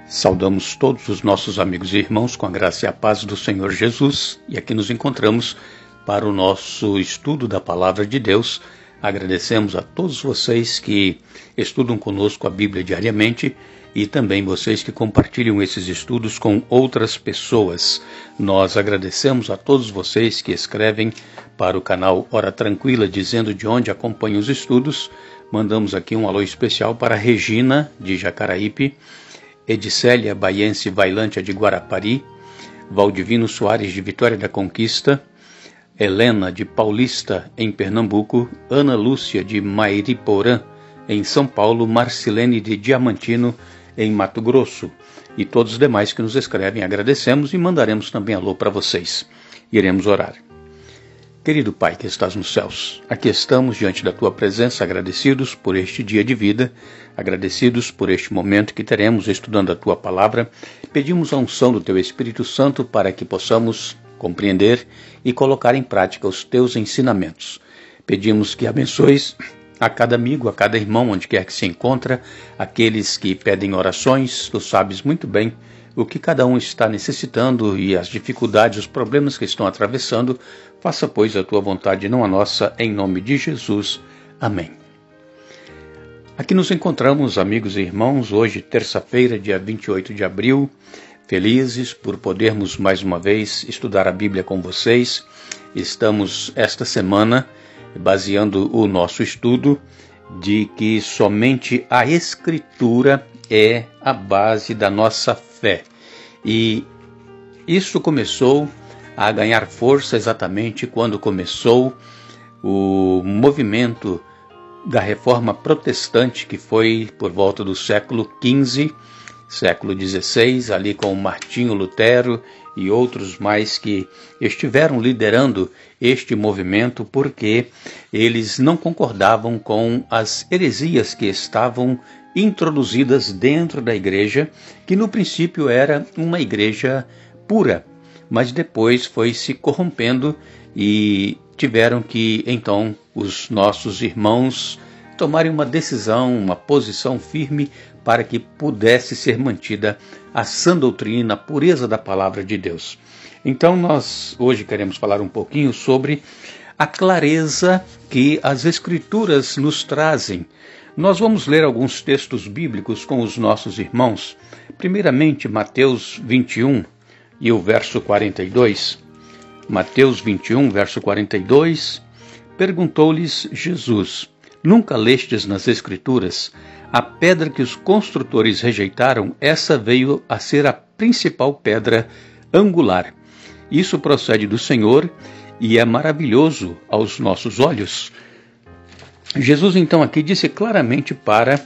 Saudamos todos os nossos amigos e irmãos com a graça e a paz do Senhor Jesus, e aqui nos encontramos para o nosso estudo da Palavra de Deus. Agradecemos a todos vocês que estudam conosco a Bíblia diariamente e também vocês que compartilham esses estudos com outras pessoas. Nós agradecemos a todos vocês que escrevem para o canal Hora Tranquila dizendo de onde acompanham os estudos. Mandamos aqui um alô especial para Regina, de Jacaraípe, Edicélia Baiense Vailântia de Guarapari, Valdivino Soares de Vitória da Conquista, Helena de Paulista em Pernambuco, Ana Lúcia de Mairiporã em São Paulo, Marcilene de Diamantino em Mato Grosso e todos os demais que nos escrevem. Agradecemos e mandaremos também alô para vocês. Iremos orar. Querido Pai que estás nos céus, aqui estamos diante da Tua presença, agradecidos por este dia de vida, agradecidos por este momento que teremos estudando a Tua Palavra. Pedimos a unção do Teu Espírito Santo para que possamos compreender e colocar em prática os Teus ensinamentos. Pedimos que abençoes a cada amigo, a cada irmão, onde quer que se encontra, aqueles que pedem orações. Tu sabes muito bem o que cada um está necessitando e as dificuldades, os problemas que estão atravessando. Faça, pois, a Tua vontade, não a nossa, em nome de Jesus. Amém. Aqui nos encontramos, amigos e irmãos, hoje, terça-feira, dia 28 de abril, felizes por podermos mais uma vez estudar a Bíblia com vocês. Estamos, esta semana, baseando o nosso estudo de que somente a Escritura é a base da nossa fé. E isso começou a ganhar força exatamente quando começou o movimento da Reforma Protestante, que foi por volta do século XV, século XVI, ali com Martinho Lutero e outros mais que estiveram liderando este movimento porque eles não concordavam com as heresias que estavam introduzidas dentro da igreja, que no princípio era uma igreja pura, mas depois foi se corrompendo e tiveram que, então, os nossos irmãos tomarem uma decisão, uma posição firme para que pudesse ser mantida a sã doutrina, a pureza da palavra de Deus. Então nós hoje queremos falar um pouquinho sobre a clareza que as Escrituras nos trazem. Nós vamos ler alguns textos bíblicos com os nossos irmãos. Primeiramente, Mateus 21 e o verso 42. Mateus 21, verso 42. Perguntou-lhes Jesus: Nunca lestes nas Escrituras? A pedra que os construtores rejeitaram, essa veio a ser a principal pedra angular. Isso procede do Senhor e é maravilhoso aos nossos olhos. Jesus, então, aqui disse claramente para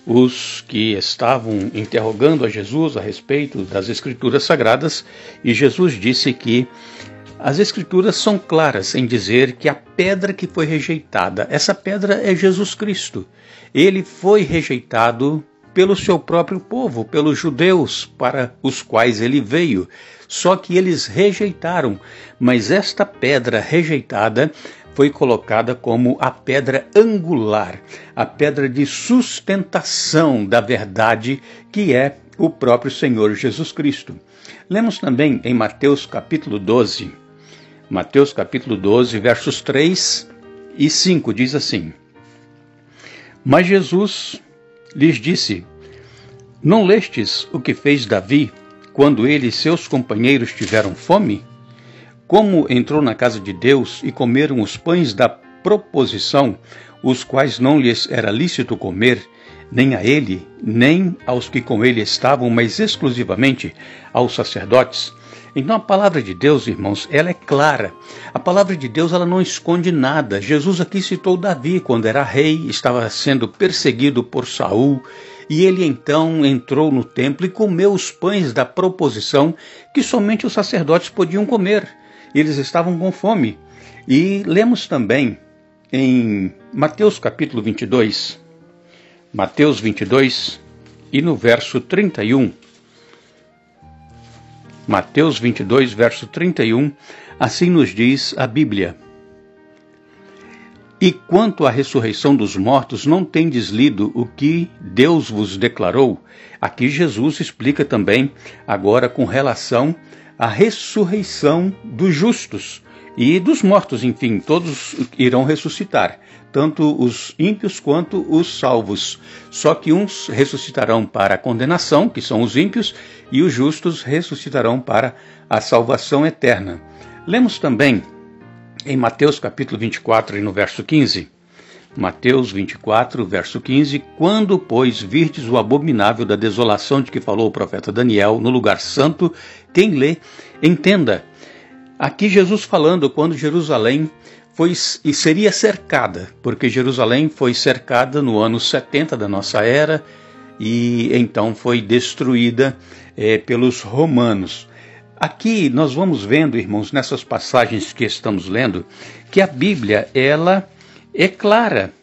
os que estavam interrogando a Jesus a respeito das Escrituras Sagradas, e Jesus disse que as Escrituras são claras em dizer que a pedra que foi rejeitada, essa pedra é Jesus Cristo. Ele foi rejeitado pelo seu próprio povo, pelos judeus para os quais ele veio. Só que eles rejeitaram, mas esta pedra rejeitada foi colocada como a pedra angular, a pedra de sustentação da verdade, que é o próprio Senhor Jesus Cristo. Lemos também em Mateus capítulo 12. Mateus capítulo 12, versos 3 e 5, diz assim: Mas Jesus lhes disse: Não lestes o que fez Davi, quando ele e seus companheiros tiveram fome? Como entrou na casa de Deus e comeram os pães da proposição, os quais não lhes era lícito comer, nem a ele, nem aos que com ele estavam, mas exclusivamente aos sacerdotes? Então a palavra de Deus, irmãos, ela é clara. A palavra de Deus, ela não esconde nada. Jesus aqui citou Davi quando era rei, estava sendo perseguido por Saul, e ele então entrou no templo e comeu os pães da proposição que somente os sacerdotes podiam comer. Eles estavam com fome. E lemos também em Mateus capítulo 22, Mateus 22 e no verso 31, Mateus 22, verso 31, assim nos diz a Bíblia: E quanto à ressurreição dos mortos, não tendes lido o que Deus vos declarou? Aqui Jesus explica também, agora com relação à ressurreição dos justos e dos mortos, enfim, todos irão ressuscitar, tanto os ímpios quanto os salvos. Só que uns ressuscitarão para a condenação, que são os ímpios, e os justos ressuscitarão para a salvação eterna. Lemos também em Mateus capítulo 24 e no verso 15. Mateus 24, verso 15. Quando, pois, virdes o abominável da desolação de que falou o profeta Daniel no lugar santo, quem lê, entenda. Aqui Jesus falando quando Jerusalém seria cercada, porque Jerusalém foi cercada no ano 70 da nossa era e então foi destruída pelos romanos. Aqui nós vamos vendo, irmãos, nessas passagens que estamos lendo, que a Bíblia, ela é clara.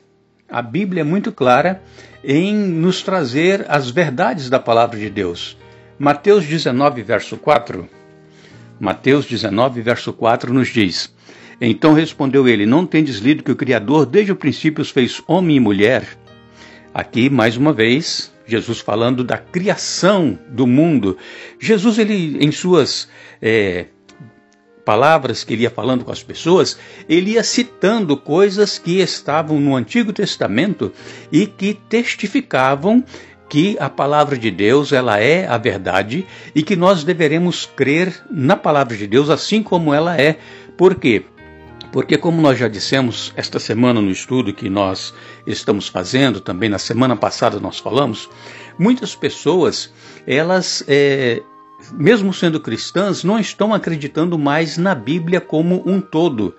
A Bíblia é muito clara em nos trazer as verdades da palavra de Deus. Mateus 19, verso 4. Mateus 19, verso 4 nos diz: Então respondeu ele, não tendes lido que o Criador desde o princípio os fez homem e mulher? Aqui, mais uma vez, Jesus falando da criação do mundo. Jesus, ele, em suas palavras que ele ia falando com as pessoas, ele ia citando coisas que estavam no Antigo Testamento e que testificavam que a palavra de Deus, ela é a verdade e que nós deveremos crer na palavra de Deus assim como ela é. Por quê? Porque, como nós já dissemos esta semana no estudo que nós estamos fazendo, também na semana passada nós falamos, muitas pessoas, elas, mesmo sendo cristãs, não estão acreditando mais na Bíblia como um todo.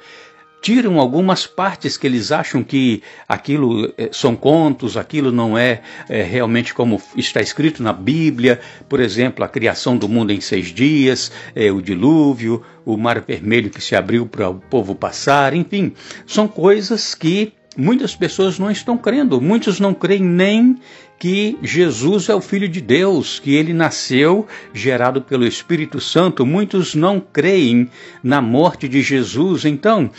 Tiram algumas partes que eles acham que aquilo são contos, aquilo não é realmente como está escrito na Bíblia. Por exemplo, a criação do mundo em 6 dias, o dilúvio, o mar vermelho que se abriu para o povo passar, enfim. São coisas que muitas pessoas não estão crendo. Muitos não creem nem que Jesus é o Filho de Deus, que ele nasceu gerado pelo Espírito Santo. Muitos não creem na morte de Jesus. Então,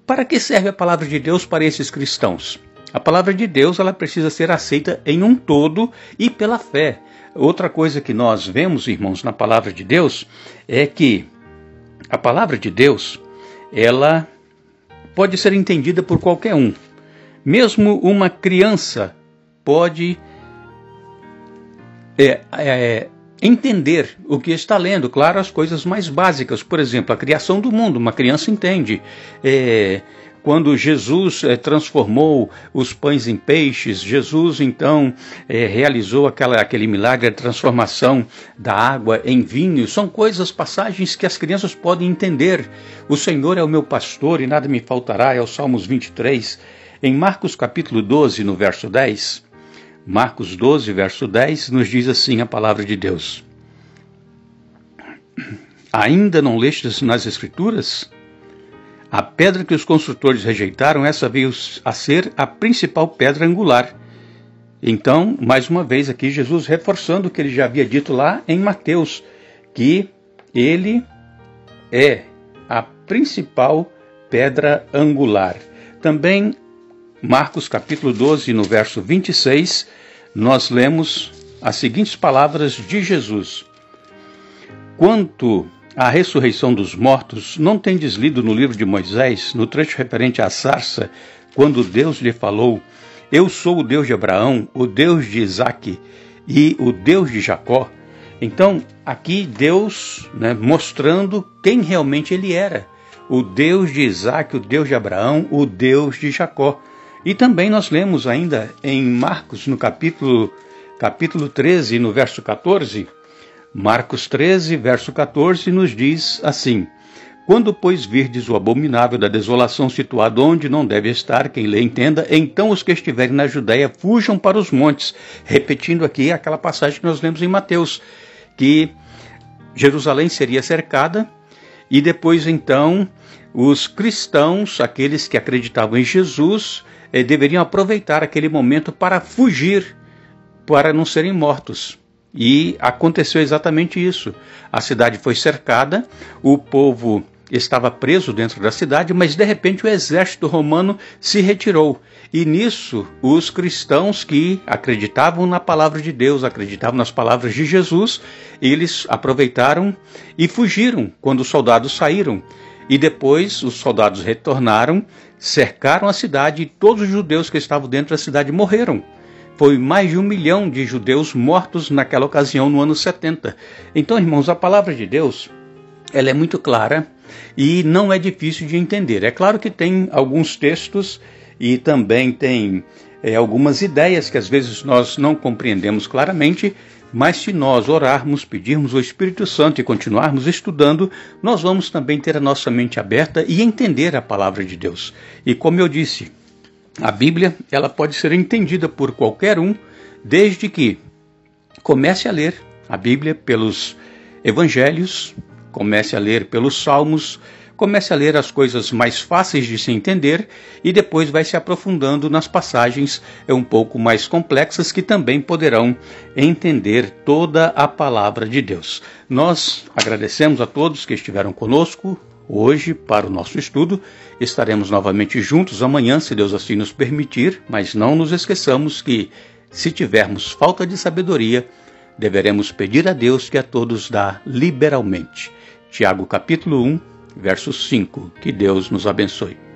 para que serve a palavra de Deus para esses cristãos? A palavra de Deus, ela precisa ser aceita em um todo e pela fé. Outra coisa que nós vemos, irmãos, na palavra de Deus, é que a palavra de Deus, ela pode ser entendida por qualquer um. Mesmo uma criança pode entender o que está lendo, claro, as coisas mais básicas. Por exemplo, a criação do mundo, uma criança entende. Quando Jesus transformou os pães em peixes, Jesus então realizou aquele milagre, a transformação da água em vinho. São coisas, passagens que as crianças podem entender. O Senhor é o meu pastor e nada me faltará, é o Salmos 23. Em Marcos capítulo 12, no verso 10, Marcos 12, verso 10, nos diz assim a palavra de Deus: Ainda não lestes nas Escrituras? A pedra que os construtores rejeitaram, essa veio a ser a principal pedra angular. Então, mais uma vez aqui, Jesus reforçando o que ele já havia dito lá em Mateus, que ele é a principal pedra angular. Também, Marcos capítulo 12, no verso 26, nós lemos as seguintes palavras de Jesus: Quanto à ressurreição dos mortos, não tendes lido no livro de Moisés, no trecho referente à sarça, quando Deus lhe falou: Eu sou o Deus de Abraão, o Deus de Isaque e o Deus de Jacó? Então, aqui Deus, mostrando quem realmente ele era: o Deus de Isaque, o Deus de Abraão, o Deus de Jacó. E também nós lemos ainda em Marcos, no capítulo 13, no verso 14, Marcos 13, verso 14, nos diz assim: Quando, pois, virdes o abominável da desolação situado onde não deve estar, quem lê entenda, então os que estiverem na Judéia fujam para os montes. Repetindo aqui aquela passagem que nós lemos em Mateus, que Jerusalém seria cercada e depois então os cristãos, aqueles que acreditavam em Jesus, deveriam aproveitar aquele momento para fugir, para não serem mortos. E aconteceu exatamente isso. A cidade foi cercada, o povo estava preso dentro da cidade, mas de repente o exército romano se retirou. E nisso, os cristãos que acreditavam na palavra de Deus, acreditavam nas palavras de Jesus, eles aproveitaram e fugiram quando os soldados saíram. E depois os soldados retornaram, cercaram a cidade e todos os judeus que estavam dentro da cidade morreram. Foi mais de 1 milhão de judeus mortos naquela ocasião, no ano 70. Então, irmãos, a palavra de Deus, ela é muito clara e não é difícil de entender. É claro que tem alguns textos e também tem algumas ideias que às vezes nós não compreendemos claramente, mas se nós orarmos, pedirmos o Espírito Santo e continuarmos estudando, nós vamos também ter a nossa mente aberta e entender a palavra de Deus. E como eu disse, a Bíblia ela pode ser entendida por qualquer um, desde que comece a ler a Bíblia pelos evangelhos, comece a ler pelos salmos, comece a ler as coisas mais fáceis de se entender e depois vai se aprofundando nas passagens um pouco mais complexas que também poderão entender toda a palavra de Deus. Nós agradecemos a todos que estiveram conosco hoje para o nosso estudo. Estaremos novamente juntos amanhã, se Deus assim nos permitir, mas não nos esqueçamos que, se tivermos falta de sabedoria, deveremos pedir a Deus que a todos dá liberalmente. Tiago capítulo 1, verso 5. Que Deus nos abençoe.